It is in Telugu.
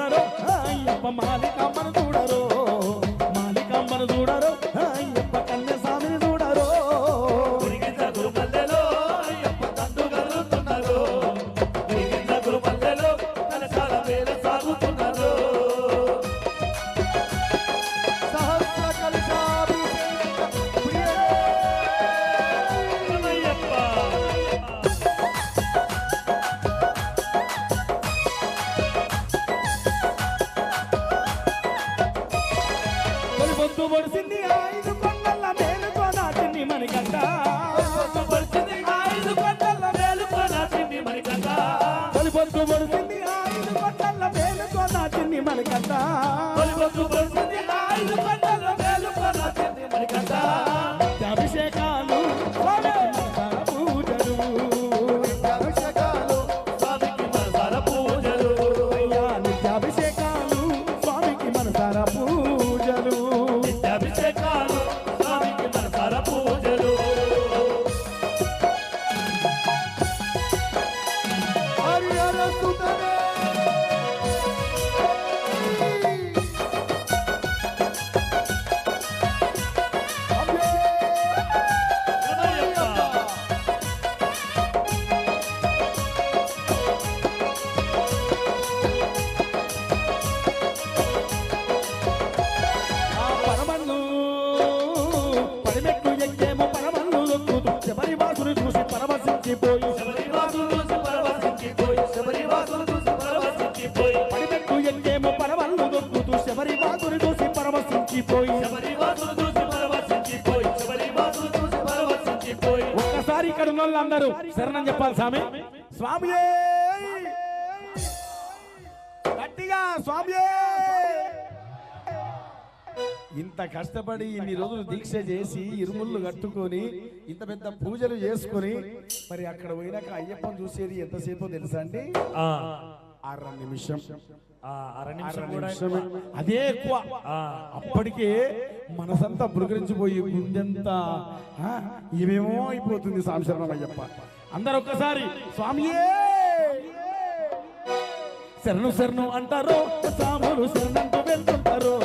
చూడరో అయ్యప్ప మాలికమ్మను చూడరో మాలికమ్మను చూడరో అయ్యప్ప కన్యస్వామిని చూడరో గురుమల్లెలో అయ్యప్ప తండు కదులుతున్నారు గురుమల్లెలో కలశాల వేల సాగుతున్నారు సహస్ర అయ్యప్ప పొద్దు పొడిసింది 5 కొండల మేలుతో నాటింది మణికంఠ పరిస్థితి 5 కొండల మేలుకోనా తిండి మరికంట పొద్దు పొడిసింది 5 కొండల మేలుతో నాటింది మణికంఠ పరిస్థితి 5 కొండల మేలుకోనా తిండి మరికంట అభిషేకాలు పూజలు అభిషేకాలు స్వామికి మనసార పూజలు నిత్యాభిషేకాలు స్వామికి మనసార పూజలు అభిషేకాలు స్వామికి మనసార పూజలు హరిహర సుతనే పరమన్ను పడిమెట్టు ఎక్కేమో పరమన్ను దొక్కుతూ శబరివాసుని చూసి పరవశించిపోయి పడిమెట్టు ఎక్కేమో పరమన్ను దొక్కుతూ శబరివాసుని చూసి పరవశించిపోయి ఒక్కసారి ఇక్కడ ఉన్న వాళ్ళందరూ శరణం చెప్పాలి స్వామి స్వామి గట్టిగా స్వామి ఇంత కష్టపడి ఇన్ని రోజులు దీక్ష చేసి ఇరుముళ్ళు కట్టుకొని ఇంత పెద్ద పూజలు చేసుకొని మరి అక్కడ పోయినాక అయ్యప్పని చూసేది ఎంతసేపో తెలుసా అండి అర నిమిషం అదే ఎక్కువ అప్పటికే మనసంతా బృగరించిపోయి గుండెంతా ఇవేమో అయిపోతుంది సాంశరణం అయ్యప్ప అందరు ఒక్కసారి స్వామియే శరణు శరణు అంటారు సాములు శరణంటూ వెళ్తుంటారు